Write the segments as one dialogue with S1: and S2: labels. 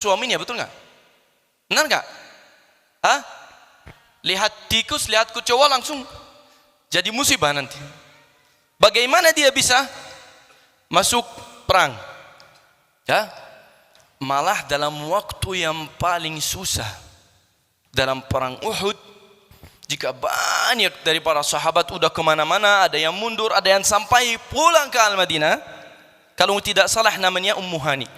S1: suaminya, betul nggak? Benar nggak? Hah? Lihat tikus, lihat kecoa langsung jadi musibah nanti. Bagaimana dia bisa masuk perang? Ya, malah dalam waktu yang paling susah, dalam perang Uhud, jika banyak dari para sahabat udah kemana-mana, ada yang mundur, ada yang sampai pulang ke Al-Madinah, kalau tidak salah namanya Ummu Hani,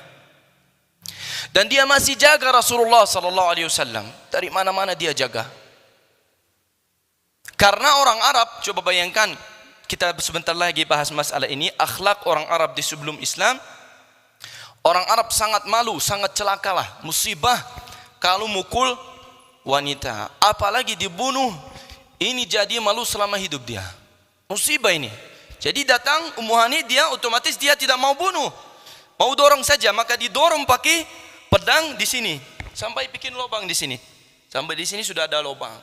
S1: dan dia masih jaga Rasulullah sallallahu alaihi wasallam. Dari mana-mana dia jaga. Karena orang Arab, coba bayangkan, kita sebentar lagi bahas masalah ini, akhlak orang Arab di sebelum Islam. Orang Arab sangat malu, sangat celakalah, musibah kalau mukul wanita, apalagi dibunuh. Ini jadi malu selama hidup dia, musibah ini. Jadi datang Ummu Hani, dia otomatis dia tidak mau bunuh, mau dorong saja, maka didorong pakai pedang di sini sampai bikin lubang di sini, sampai di sini sudah ada lubang.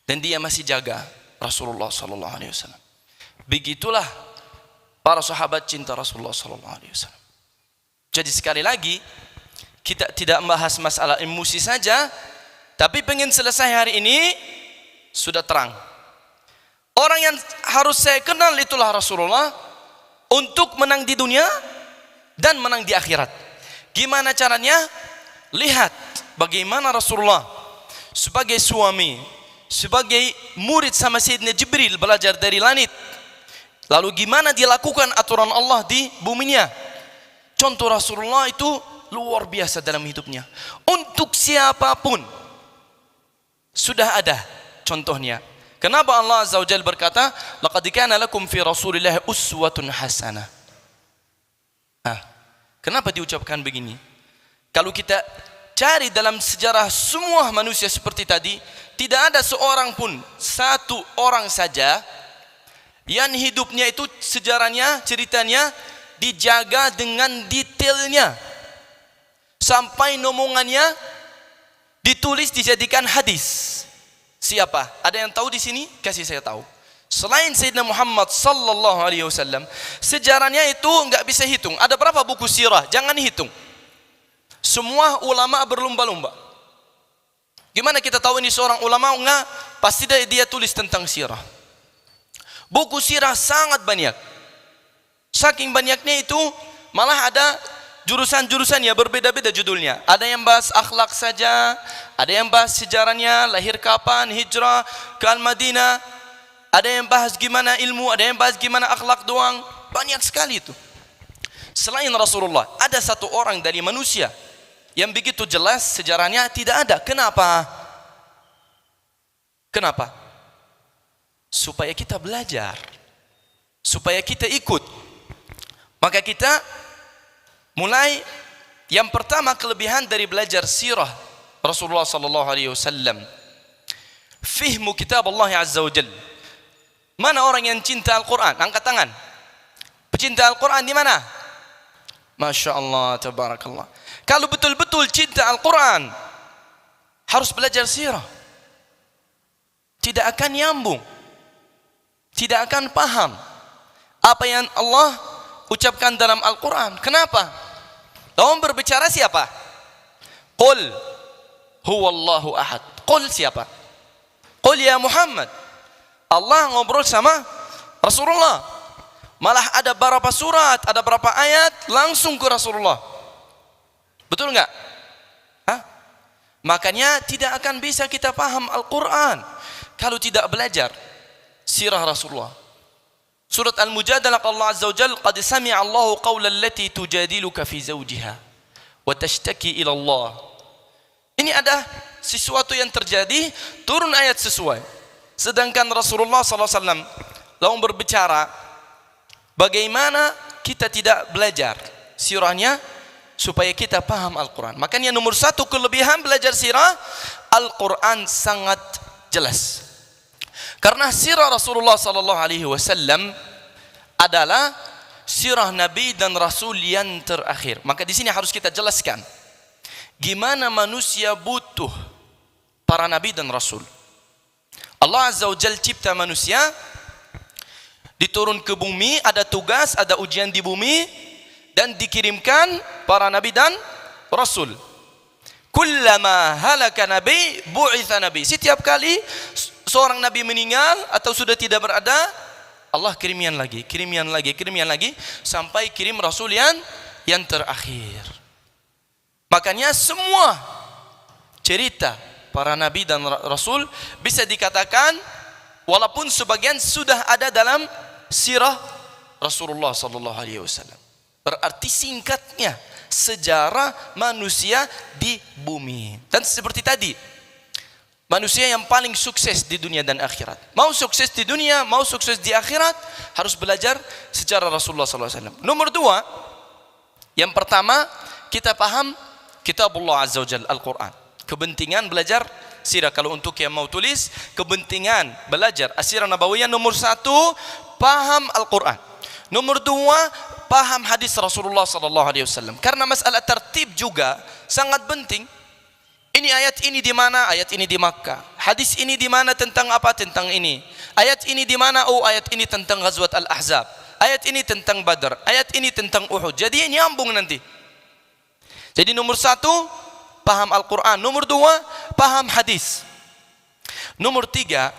S1: Dan dia masih jaga Rasulullah sallallahu alaihi wasallam. Begitulah para sahabat cinta Rasulullah sallallahu alaihi wasallam. Jadi sekali lagi, kita tidak membahas masalah emosi saja, tapi pengen selesai hari ini sudah terang. Orang yang harus saya kenal itulah Rasulullah, untuk menang di dunia dan menang di akhirat. Gimana caranya? Lihat bagaimana Rasulullah sebagai suami, sebagai murid sama Sayyidina Jibril belajar dari langit. Lalu gimana dia lakukan aturan Allah di buminya. Contoh Rasulullah itu luar biasa dalam hidupnya. Untuk siapapun sudah ada contohnya. Kenapa Allah Azza wa Jalla berkata, "Laqad kana lakum fi Rasulillah uswatun hasanah." Kenapa diucapkan begini? Kalau kita cari dalam sejarah semua manusia seperti tadi, tidak ada seorang pun, satu orang saja yang hidupnya itu sejarahnya, ceritanya dijaga dengan detailnya, sampai omongannya ditulis dijadikan hadis. Siapa? Ada yang tahu di sini? Kasih saya tahu. Selain Sayyidina Muhammad sallallahu alaihi wasallam, sejarahnya itu enggak bisa hitung. Ada berapa buku sirah? Jangan hitung. Semua ulama berlomba-lomba. Gimana kita tahu ini seorang ulama? Enggak, pasti dia tulis tentang sirah. Buku sirah sangat banyak. Saking banyaknya itu malah ada jurusan-jurusannya berbeda-beda judulnya. Ada yang bahas akhlak saja, ada yang bahas sejarahnya, lahir kapan, hijrah ke Al-Madinah. Ada yang bahas gimana ilmu, ada yang bahas gimana akhlak doang. Banyak sekali itu. Selain Rasulullah, ada satu orang dari manusia yang begitu jelas sejarahnya tidak ada. Kenapa? Kenapa? Supaya kita belajar, supaya kita ikut. Maka kita mulai, yang pertama kelebihan dari belajar sirah Rasulullah sallallahu alaihi wasallam, fihmu kitab Allah Azza wa Jalla. Mana orang yang cinta Al-Quran? Angkat tangan. Pecinta Al-Quran di mana? Masya Allah, tabarakallah. Kalau betul-betul cinta Al-Quran, harus belajar sirah. Tidak akan nyambung, tidak akan paham apa yang Allah ucapkan dalam Al-Quran. Kenapa? Lawan berbicara siapa? Qul huwallahu ahad. Qul siapa? Qul ya Muhammad. Allah ngobrol sama Rasulullah. Malah ada berapa surat, ada berapa ayat langsung ke Rasulullah. Betul enggak? Makanya tidak akan bisa kita paham Al-Quran kalau tidak belajar sirah Rasulullah. Surat Al-Mujadalah, Allah Azza wa Jalla, "Qad sami'a Allahu qawla allati tujadiluka fi zawjiha wa tashtaki ila Allah." Ini ada sesuatu yang terjadi, turun ayat sesuai. Sedangkan Rasulullah SAW lalu berbicara, bagaimana kita tidak belajar sirahnya supaya kita paham Al-Quran. Makanya nomor satu kelebihan belajar sirah, Al-Quran sangat jelas. Karena sirah Rasulullah SAW adalah sirah Nabi dan Rasul yang terakhir. Maka di sini harus kita jelaskan gimana manusia butuh para Nabi dan Rasul. Allah Azza wa Jalla cipta manusia, diturun ke bumi, ada tugas, ada ujian di bumi, dan dikirimkan para nabi dan rasul. Kullama halaka nabi bu'itha nabi. Setiap kali seorang nabi meninggal atau sudah tidak berada, Allah kirimian lagi sampai kirim rasul yang terakhir. Makanya semua cerita para nabi dan rasul bisa dikatakan walaupun sebagian sudah ada dalam sirah Rasulullah sallallahu alaihi wasallam. Berarti singkatnya sejarah manusia di bumi. Dan seperti tadi, manusia yang paling sukses di dunia dan akhirat. Mau sukses di dunia, mau sukses di akhirat, harus belajar sejarah Rasulullah SAW. Nomor 2, yang pertama, kita paham Kitabullah Azza wa Jalla, Al-Quran. Kepentingan belajar sirah. Kalau untuk yang mau tulis, kepentingan belajar asirah nabawiyah, nomor 1, paham Al-Quran. Nomor 2, paham hadis Rasulullah SAW. Karena masalah tertib juga sangat penting. Ini ayat ini di mana? Ayat ini di Makkah. Hadis ini di mana tentang apa? Tentang ini. Ayat ini di mana? Oh, ayat ini tentang Ghazwat Al-Ahzab. Ayat ini tentang Badar. Ayat ini tentang Uhud. Jadi nyambung nanti. Jadi nomor 1, paham Al-Quran. Nomor 2, paham hadis. Nomor 3,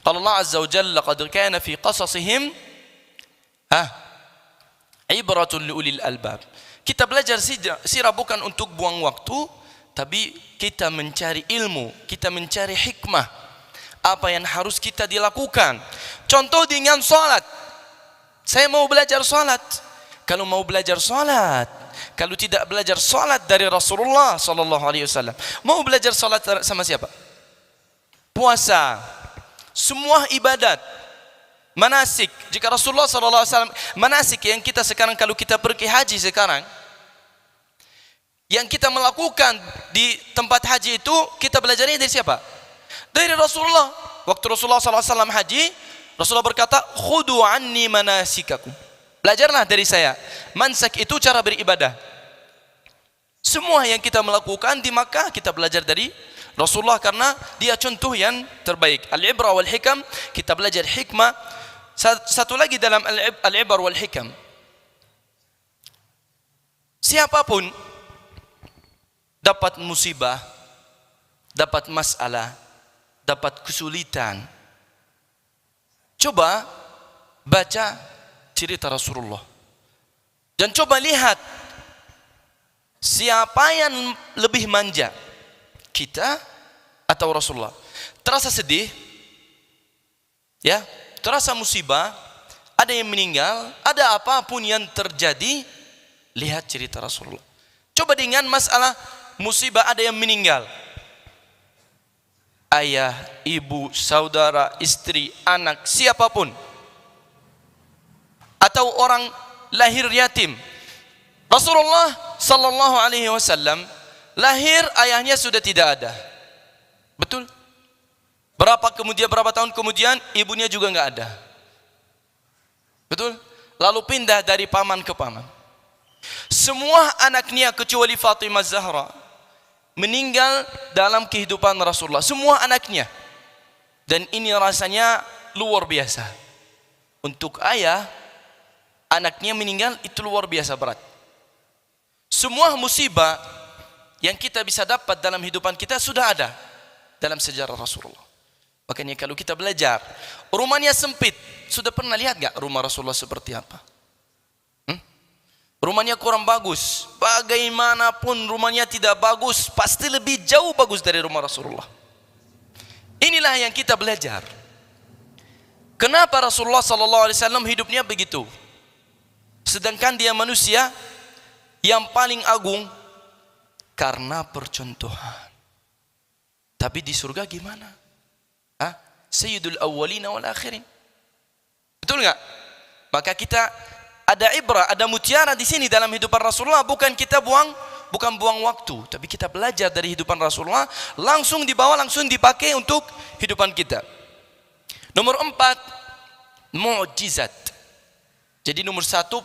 S1: Allah Azza wa Jalla qad kana fi qasasihim ibratun liulil albab. Kita belajar sirah bukan untuk buang waktu, tapi kita mencari ilmu, kita mencari hikmah. Apa yang harus kita dilakukan. Contoh dengan salat. Saya mau belajar salat. Kalau mau belajar salat, kalau tidak belajar salat dari Rasulullah sallallahu alaihi wasallam, mau belajar salat sama siapa? Puasa. Semua ibadat. Manasik. Jika Rasulullah sallallahu alaihi wasallam, manasik yang kita sekarang kalau kita pergi haji sekarang, yang kita melakukan di tempat haji itu, kita belajarnya dari siapa? Dari Rasulullah. Waktu Rasulullah SAW haji, Rasulullah berkata, khudu anni manasikakum. Belajarlah dari saya. Mansak itu cara beribadah. Semua yang kita melakukan di Makkah, kita belajar dari Rasulullah karena dia contoh yang terbaik. Al-ibra wal hikam, kita belajar hikmah. Satu lagi dalam al-ibra wal hikam. Siapapun dapat musibah, dapat masalah, dapat kesulitan, coba baca cerita Rasulullah dan coba lihat siapa yang lebih manja, kita atau Rasulullah. Terasa sedih, ya, terasa musibah, ada yang meninggal, ada apapun yang terjadi, lihat cerita Rasulullah. Coba dengan masalah musibah, ada yang meninggal, ayah, ibu, saudara, istri, anak, siapapun, atau orang lahir yatim. Rasulullah sallallahu alaihi wasallam lahir, ayahnya sudah tidak ada, betul? Berapa tahun kemudian ibunya juga nggak ada, betul? Lalu pindah dari paman ke paman. Semua anaknya kecuali Fatimah Zahra meninggal dalam kehidupan Rasulullah. Semua anaknya. Dan ini rasanya luar biasa. Untuk ayah, anaknya meninggal itu luar biasa berat. Semua musibah yang kita bisa dapat dalam kehidupan kita sudah ada dalam sejarah Rasulullah. Makanya kalau kita belajar, rumahnya sempit. Sudah pernah lihat gak rumah Rasulullah seperti apa? Rumahnya kurang bagus. Bagaimanapun rumahnya tidak bagus, pasti lebih jauh bagus dari rumah Rasulullah. Inilah yang kita belajar. Kenapa Rasulullah SAW hidupnya begitu? Sedangkan dia manusia yang paling agung karena percontohan. Tapi di surga gimana? Sayyidul awwalina wal akhirin. Betul nggak? Maka kita ada ibrah, ada mutiara di sini dalam kehidupan Rasulullah. Bukan kita bukan buang waktu, tapi kita belajar dari kehidupan Rasulullah, langsung dibawa, langsung dipakai untuk kehidupan kita. Nomor 4, mukjizat. Jadi nomor 1